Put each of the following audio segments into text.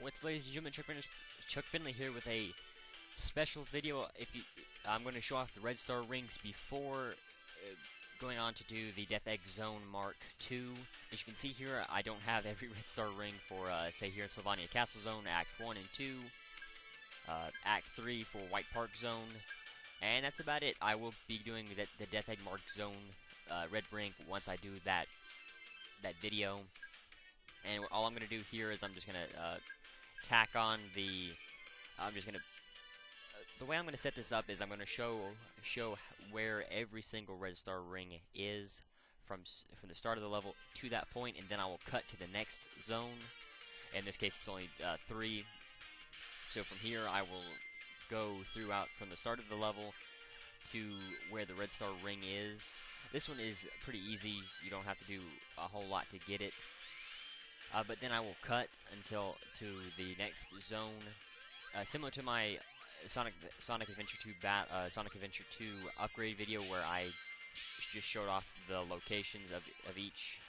What's ladies and gentlemen, Chuck Finley here with a special video. I'm going to show off the Red Star rings before going on to do the Death Egg Zone Mark II. As you can see here, I don't have every Red Star ring for, say here in Sylvania Castle Zone, Act 1 and 2, Act 3 for White Park Zone, and that's about it. I will be doing the Death Egg Mark Zone Red ring once I do that video. And all I'm going to do here is I'm just going to tack on the... the way I'm going to set this up is I'm going to show where every single Red Star ring is from the start of the level to that point, and then I will cut to the next zone. In this case, it's only 3. So from here, I will go throughout from the start of the level to where the Red Star ring is. This one is pretty easy. You don't have to do a whole lot to get it. But then I will cut until to the next zone, similar to my Sonic Adventure 2 upgrade video, where I just showed off the locations of each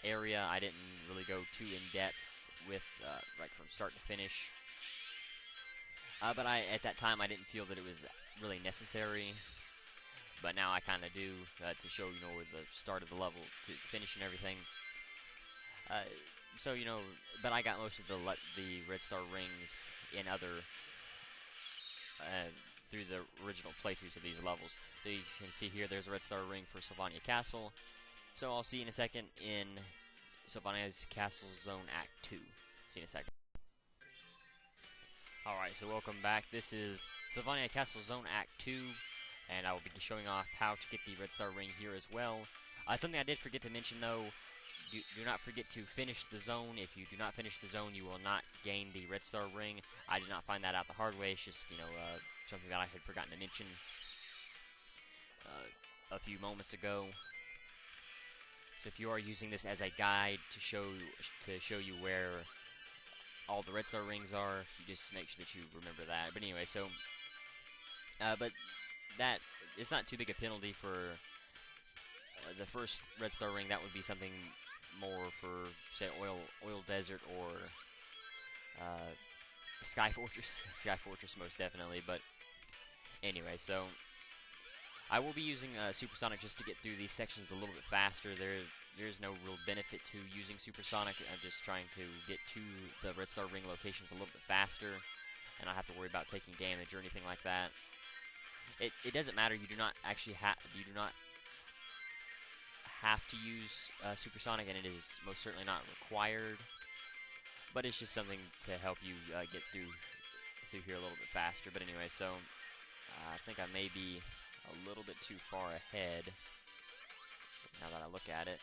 area. I didn't really go too in depth with right from start to finish. But at that time I didn't feel that it was really necessary. But now I kind of do to show where the start of the level to finish and everything. So but I got most of the Red Star rings in other through the original playthroughs of these levels. So you can see here, there's a Red Star ring for Sylvania Castle. So I'll see you in a second in Sylvania's Castle Zone Act 2. See you in a second. Alright, so welcome back. This is Sylvania Castle Zone Act 2, and I will be showing off how to get the Red Star ring here as well. Something I did forget to mention though, do not forget to finish the zone. If you do not finish the zone, you will not gain the Red Star ring. I did not find that out the hard way. It's just, something that I had forgotten to mention a few moments ago. So if you are using this as a guide to show you where all the Red Star rings are, you just make sure that you remember that. But anyway, so but that it's not too big a penalty for the first Red Star ring. That would be something more for, say, Oil Desert or Sky Fortress. Sky Fortress most definitely. But anyway, so I will be using Supersonic just to get through these sections a little bit faster. There's no real benefit to using Supersonic. I'm just trying to get to the Red Star ring locations a little bit faster, and I don't have to worry about taking damage or anything like that. It doesn't matter. You do not actually have to use Supersonic, and it is most certainly not required, but it's just something to help you get through here a little bit faster. But anyway, so I think I may be a little bit too far ahead now that I look at it.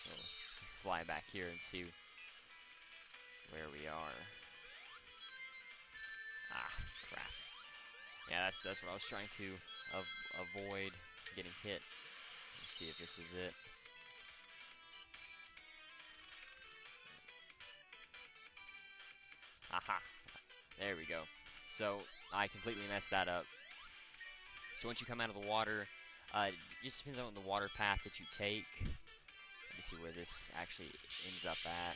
We'll fly back here and see where we are. Ah, crap. Yeah, that's what I was trying to avoid getting hit. Let's see if this is it. Aha! There we go. So I completely messed that up. So once you come out of the water, it just depends on the water path that you take. Let me see where this actually ends up at.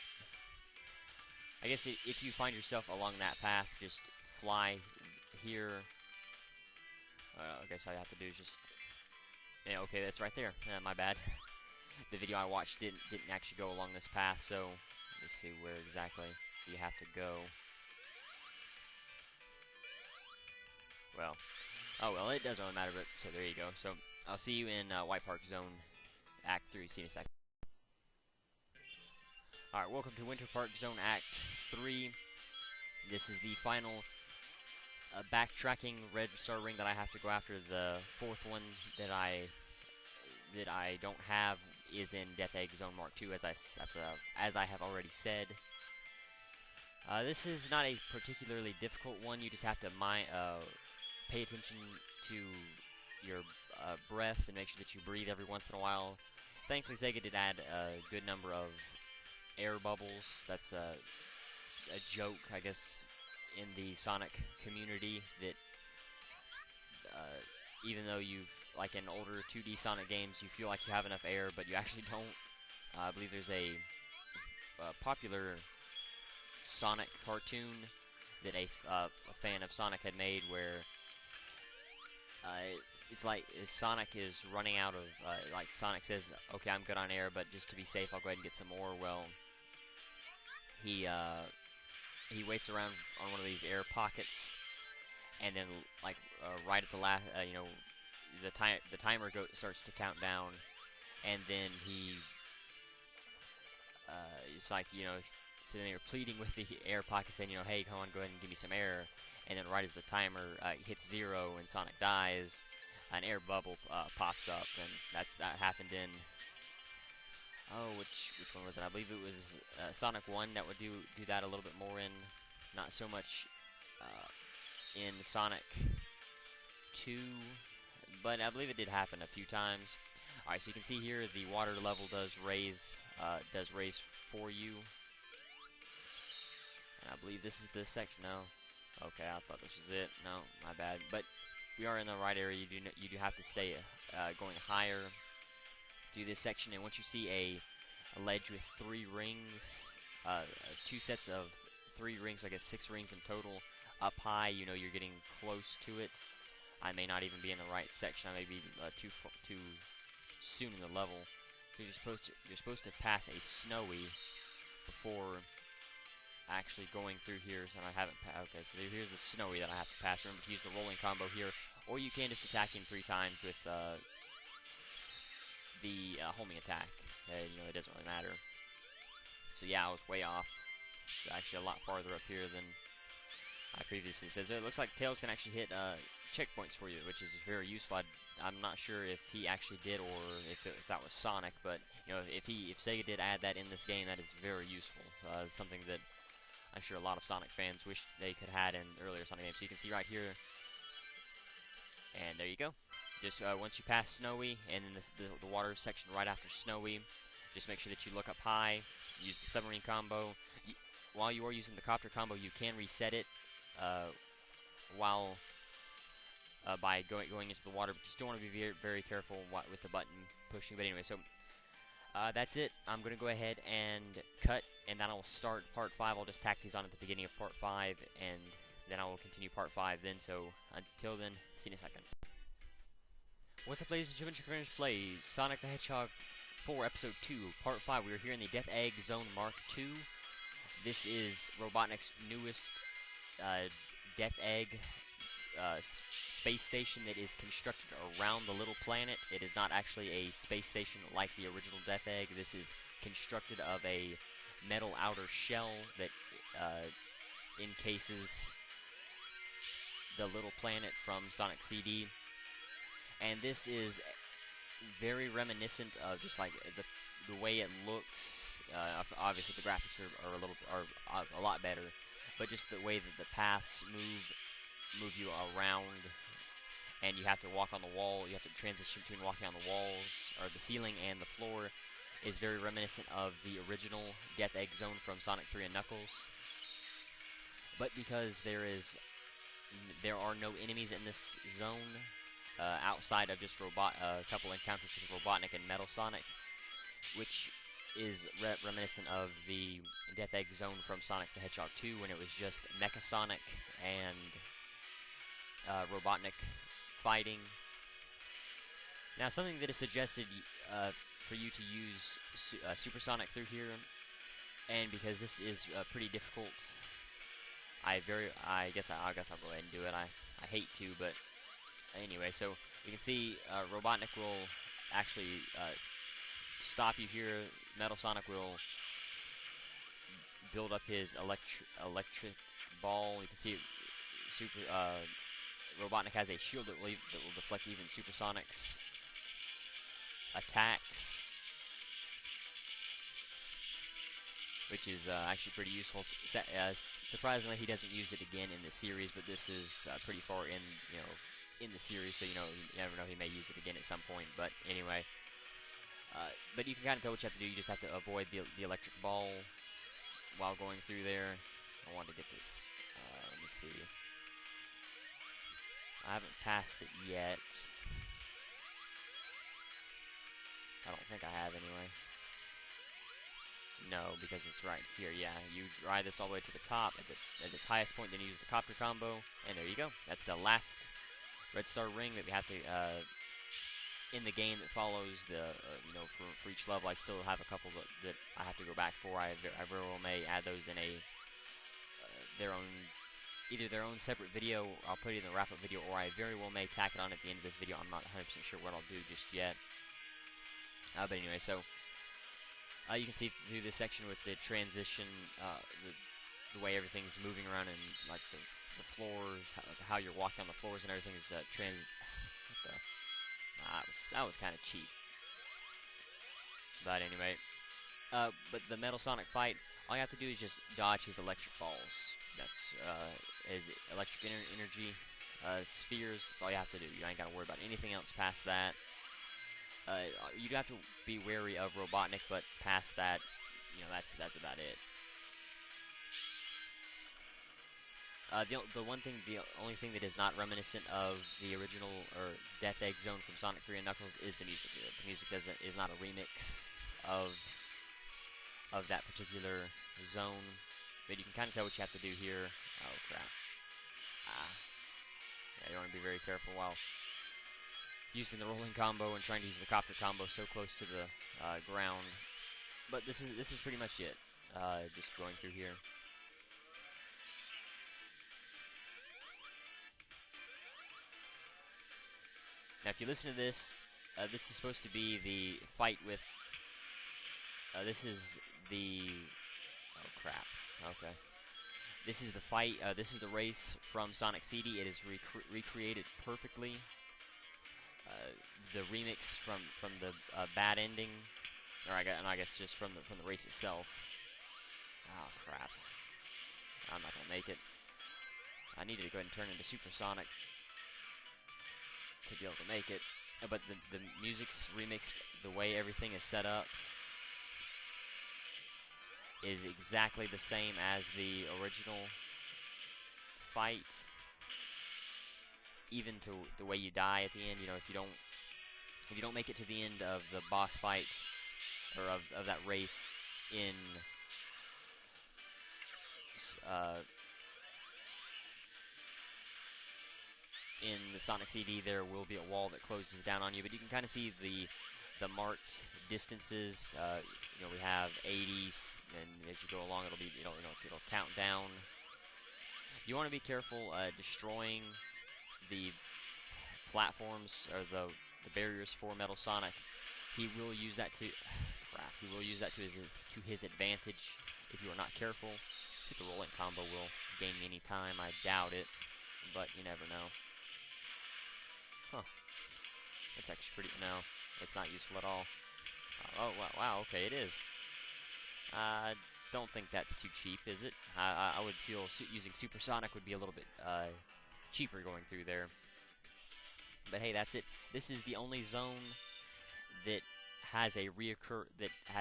I guess if you find yourself along that path, just fly here. I guess all you have to do is just... Yeah, okay, that's right there. My bad. The video I watched didn't actually go along this path, so let's see where exactly you have to go. Well, oh well, it doesn't really matter, but so there you go. So I'll see you in White Park Zone Act 3. See you in a second. Alright, welcome to Winter Park Zone Act 3. This is the final backtracking Red Star ring that I have to go after. The fourth one that I don't have is in Death Egg Zone Mark II, as I have already said. This is not a particularly difficult one. You just have to pay attention to your breath and make sure that you breathe every once in a while. Thankfully, Sega did add a good number of air bubbles. That's a joke, I guess, in the Sonic community, that even though you've, like in older 2D Sonic games, you feel like you have enough air, but you actually don't. I believe there's a popular Sonic cartoon that a fan of Sonic had made, where it's like Sonic is running out of, like Sonic says, okay, I'm good on air, but just to be safe, I'll go ahead and get some more. Well, he waits around on one of these air pockets, and then like right at the last, you know, the timer starts to count down, and then he it's like, you know, sitting there pleading with the air pocket, saying, you know, hey, come on, go ahead and give me some air. And then right as the timer hits 0 and Sonic dies, an air bubble pops up, and that happened in, oh, which one was it? I believe it was Sonic 1 that would do that a little bit more in, not so much in Sonic 2, but I believe it did happen a few times. All right, so you can see here the water level does raise for you, and I believe this is the section. No, okay, I thought this was it. No, my bad. But we are in the right area. You do have to stay going higher through this section, and once you see a ledge with 3 rings, 2 sets of 3 rings, so I guess 6 rings in total, up high, you know you're getting close to it. I may not even be in the right section. I may be too soon in the level. You're supposed to pass a snowy before actually going through here. So I haven't. Okay, so here's the snowy that I have to pass. Remember to use the rolling combo here, or you can just attack him 3 times with the homing attack. You know, it doesn't really matter. So yeah, I was way off. It's actually a lot farther up here than I previously said. So it looks like Tails can actually hit checkpoints for you, which is very useful. I'm not sure if he actually did, or if that was Sonic, but you know, if Sega did add that in this game, that is very useful. Something that I'm sure a lot of Sonic fans wish they could have had in earlier Sonic games. So you can see right here, and there you go. Just once you pass Snowy, and then the water section right after Snowy, just make sure that you look up high, use the submarine combo. While you are using the copter combo, you can reset it while by going into the water, but you still want to be very, very careful with the button pushing. But anyway, so that's it. I'm going to go ahead and cut, and then I will start part 5. I'll just tack these on at the beginning of part 5, and then I will continue part 5 then. So until then, see you in a second. What's up, ladies and gentlemen? ChuckfinleLP plays Sonic the Hedgehog 4 Episode 2, Part 5. We are here in the Death Egg Zone Mark II. This is Robotnik's newest Death Egg space station that is constructed around the little planet. It is not actually a space station like the original Death Egg. This is constructed of a metal outer shell that encases the little planet from Sonic CD. And this is very reminiscent of just like the way it looks. Obviously, the graphics are a lot better, but just the way that the paths move you around, and you have to walk on the wall. You have to transition between walking on the walls or the ceiling and the floor. Is very reminiscent of the original Death Egg Zone from Sonic 3 and Knuckles. But because there are no enemies in this zone outside of just a couple encounters with Robotnik and Metal Sonic, which is reminiscent of the Death Egg Zone from Sonic the Hedgehog 2, when it was just Mecha Sonic and Robotnik fighting. Now, something that is suggested for you to use Supersonic through here, and because this is pretty difficult, I guess I'll go ahead and do it. I hate to, but anyway. So you can see Robotnik will actually stop you here. Metal Sonic will build up his electric ball. You can see Robotnik has a shield that will deflect even Supersonic's attacks, which is actually pretty useful. Surprisingly, he doesn't use it again in the series, but this is pretty far in the series, so you never know, he may use it again at some point. But anyway, but you can kind of tell what you have to do. You just have to avoid the electric ball while going through there. I want to get this. Let me see. I haven't passed it yet. I don't think I have, anyway. No, because it's right here. Yeah, you ride this all the way to the top at its highest point, then you use the copter combo, and there you go. That's the last red star ring that we have to in the game that follows the you know, for each level. I still have a couple that I have to go back for. I very well may add those in a their own, either their own separate video. I'll put it in the wrap-up video, or I very well may tack it on at the end of this video. I'm not 100% sure what I'll do just yet. But anyway, so you can see through this section with the transition, the way everything's moving around, and like the floor, how you're walking on the floors and everything's that was kind of cheap. But anyway, but the Metal Sonic fight, all you have to do is just dodge his electric balls. That's his electric energy spheres. That's all you have to do. You ain't got to worry about anything else past that. You do have to be wary of Robotnik, but past that, you know, that's about it. The only thing that is not reminiscent of the original or Death Egg Zone from Sonic 3 and Knuckles is the music. The music is not a remix of that particular zone, but you can kind of tell what you have to do here. Oh crap! Yeah, you want to be very careful while using the rolling combo and trying to use the copter combo so close to the ground. But this is pretty much it. Just going through here. Now, if you listen to this, this is supposed to be the fight with. This is the. Oh crap! Okay. This is the fight. This is the race from Sonic CD. It is recreated perfectly. The remix from the bad ending, or I guess just from the race itself. Oh crap! I'm not gonna make it. I needed to go ahead and turn into Supersonic to be able to make it. But the music's remixed. The way everything is set up is exactly the same as the original fight. Even to the way you die at the end. You know, if you don't make it to the end of the boss fight or of that race in the Sonic CD, there will be a wall that closes down on you, but you can kind of see the marked distances. You know, we have 80s, and as you go along, it'll be it'll count down. You want to be careful destroying the platforms or the barriers for Metal Sonic. He will use that to He will use that to his advantage if you are not careful. See if the rolling combo will gain me any time. I doubt it, but you never know. Huh. That's actually pretty. No, it's not useful at all. Oh, wow, okay, it is. I don't think that's too cheap, is it? I would feel using Supersonic would be a little bit cheaper going through there. But hey, that's it. This is the only zone that has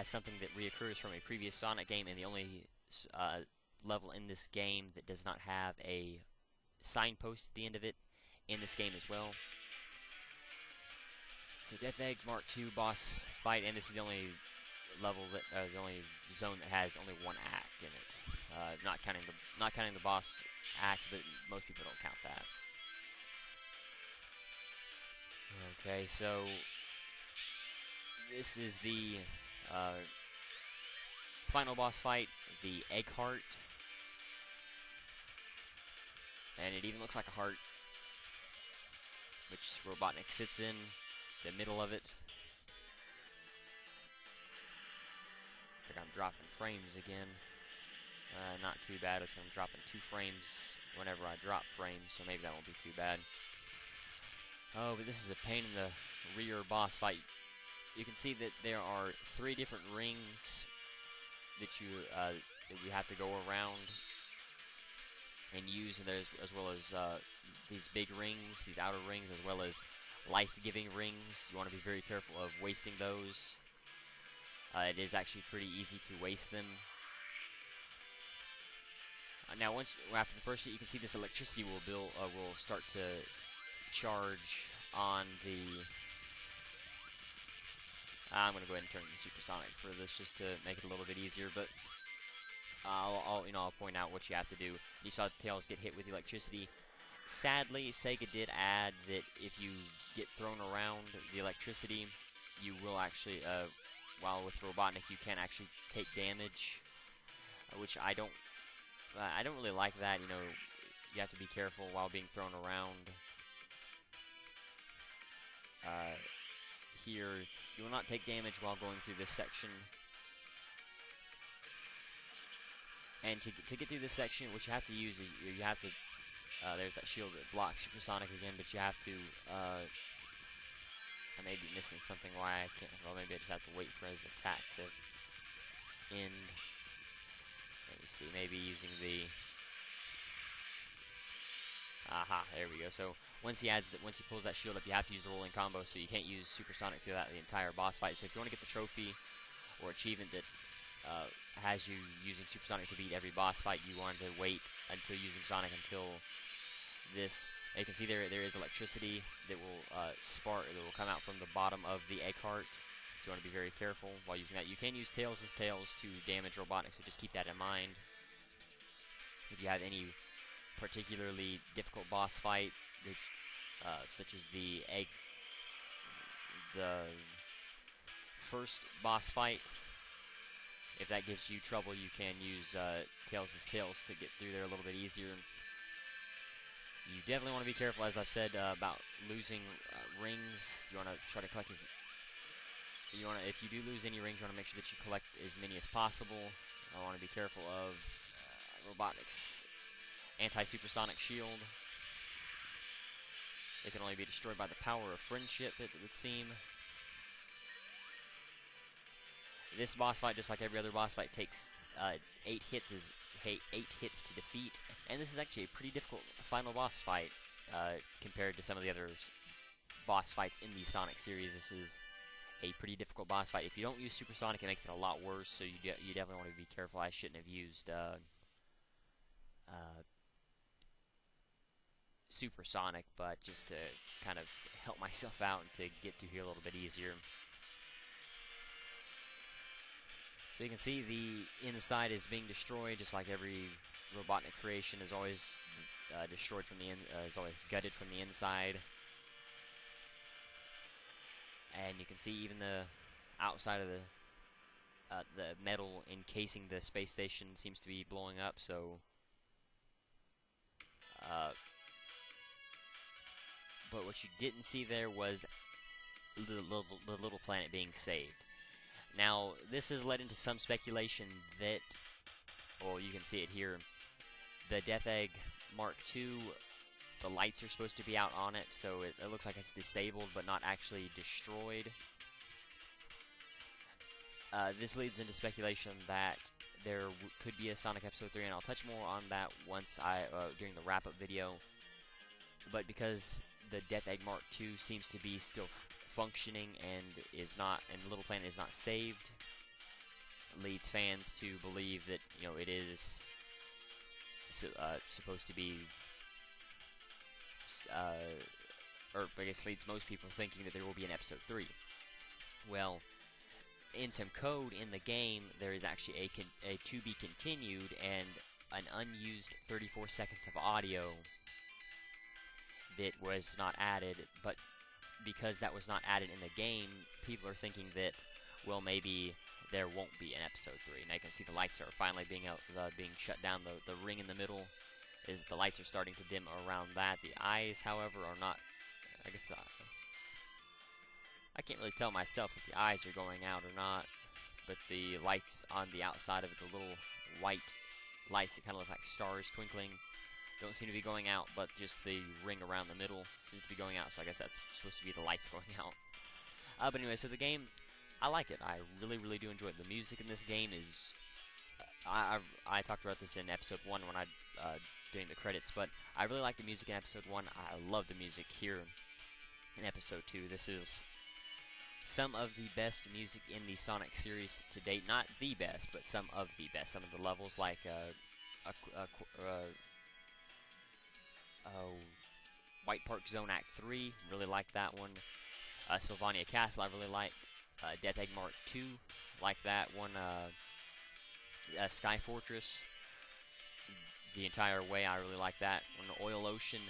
something that reoccurs from a previous Sonic game, and the only level in this game that does not have a signpost at the end of it in this game as well. So Death Egg Mark II boss fight, and this is the only level that the only zone that has only one act in it. Not counting the boss act, but most people don't count that. Okay, so this is the final boss fight, the Egg Heart, and it even looks like a heart, which Robotnik sits in the middle of it. Looks like I'm dropping frames again. Not too bad. I'm dropping 2 frames whenever I drop frames, so maybe that won't be too bad. Oh, but this is a pain in the rear boss fight. You can see that there are 3 different rings that you have to go around and use, and there's as well as these big rings, these outer rings, as well as life-giving rings. You want to be very careful of wasting those. It is actually pretty easy to waste them. Now, after the first hit, you can see this electricity will start to charge on the I'm gonna go ahead and turn the supersonic for this just to make it a little bit easier, but I'll point out what you have to do. You saw Tails get hit with electricity. Sadly, Sega did add that if you get thrown around the electricity, you will actually, while with Robotnik, you can actually take damage, which I don't really like that. You know, you have to be careful while being thrown around. Here, you will not take damage while going through this section. And to get through this section, what you have to use is you have to. There's that shield that blocks Supersonic again, but you have to. I may be missing something. Why I can't? Well, maybe I just have to wait for his attack to end. Let me see. Maybe using the. Aha! There we go. So once he pulls that shield up, you have to use the rolling combo. So you can't use Supersonic throughout the entire boss fight. So if you want to get the trophy or achievement that has you using Supersonic to beat every boss fight, you want to wait until using Sonic until this. You can see there is electricity that will that will come out from the bottom of the egg heart. So you want to be very careful while using that. You can use Tails' tails to damage Robotnik, so just keep that in mind. If you have any particularly difficult boss fight, which, such as the first boss fight, if that gives you trouble, you can use Tails' tails to get through there a little bit easier. You definitely want to be careful, as I've said, about losing rings. You want to try to collect as. If you do lose any rings, you want to make sure that you collect as many as possible. I want to be careful of Robotnik's anti-supersonic shield. It can only be destroyed by the power of friendship, it would seem. This boss fight, just like every other boss fight, takes 8 hits to defeat, and this is actually a pretty difficult final boss fight compared to some of the other boss fights in the Sonic series. This is a pretty difficult boss fight. If you don't use Supersonic, it makes it a lot worse, so you definitely want to be careful. I shouldn't have used Supersonic, but just to kind of help myself out and to get through here a little bit easier. So you can see the inside is being destroyed, just like every Robotnik creation is always destroyed from the is always gutted from the inside. And you can see even the outside of the metal encasing the space station seems to be blowing up. So, but what you didn't see there was the little planet being saved. Now, this has led into some speculation that, well, you can see it here, the Death Egg Mark II, the lights are supposed to be out on it, so it looks like it's disabled but not actually destroyed. This leads into speculation that there could be a Sonic Episode 3, and I'll touch more on that once during the wrap-up video. But because the Death Egg Mark II seems to be still functioning and the little planet is not saved, leads fans to believe that it is supposed to be, or I guess leads most people thinking that there will be an Episode 3. Well, in some code in the game, there is actually a to be continued and an unused 34 seconds of audio that was not added, but because that was not added in the game, people are thinking that, well, maybe there won't be an Episode 3. Now you can see the lights are finally being shut down. The ring in the middle is the lights are starting to dim around that. The eyes, however, are not. I guess I can't really tell myself if the eyes are going out or not, but the lights on the outside of it, the little white lights that kind of look like stars twinkling, don't seem to be going out, but just the ring around the middle seems to be going out, so I guess that's supposed to be the lights going out. But anyway, so the game, I like it. I really, really do enjoy it. The music in this game is... I talked about this in Episode 1 when I doing the credits, but I really like the music in Episode 1. I love the music here in Episode 2. This is some of the best music in the Sonic series to date. Not the best, but some of the best. Some of the levels, like White Park Zone Act 3, really like that one. Sylvania Castle, I really like. Death Egg Mark II, like that one. Sky Fortress, the entire way. I really like that one. Oil Ocean,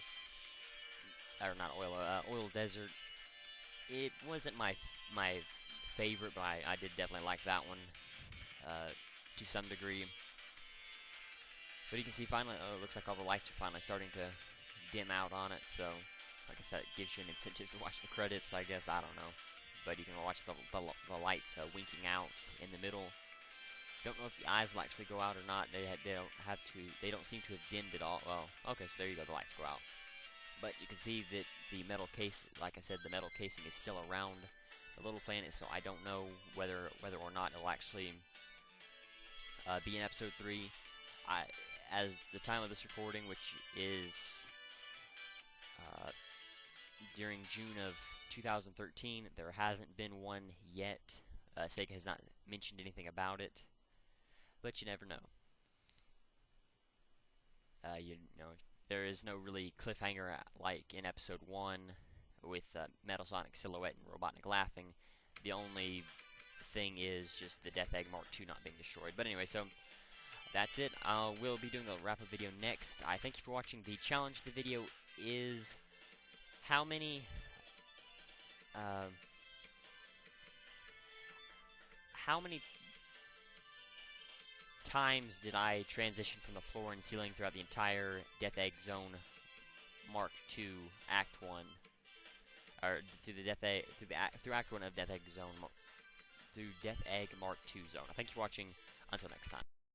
or not Oil, Oil Desert. It wasn't my favorite, but I did definitely like that one to some degree. But you can see finally, it looks like all the lights are finally starting to dim out on it. So, like I said, it gives you an incentive to watch the credits, I guess. I don't know. But you can watch the lights winking out in the middle. Don't know if the eyes will actually go out or not. They don't have to. They don't seem to have dimmed at all. Well, okay, so there you go. The lights go out. But you can see that the metal case, like I said, the metal casing is still around the little planet. So I don't know whether or not it'll actually be in episode 3. As the time of this recording, which is during June of 2013, there hasn't been one yet. Sega has not mentioned anything about it, but you never know. You know, there is no really cliffhanger like in episode 1 with Metal Sonic Silhouette and Robotnik laughing. The only thing is just the Death Egg Mark II not being destroyed. But anyway, so that's it. We'll be doing a wrap-up video next. I thank you for watching. The challenge of the video is how many times did I transition from the floor and ceiling throughout the entire Death Egg Zone Mark II Act 1, or through Act 1 of Death Egg Zone, through Death Egg Mark II Zone. Thank you for watching. Until next time.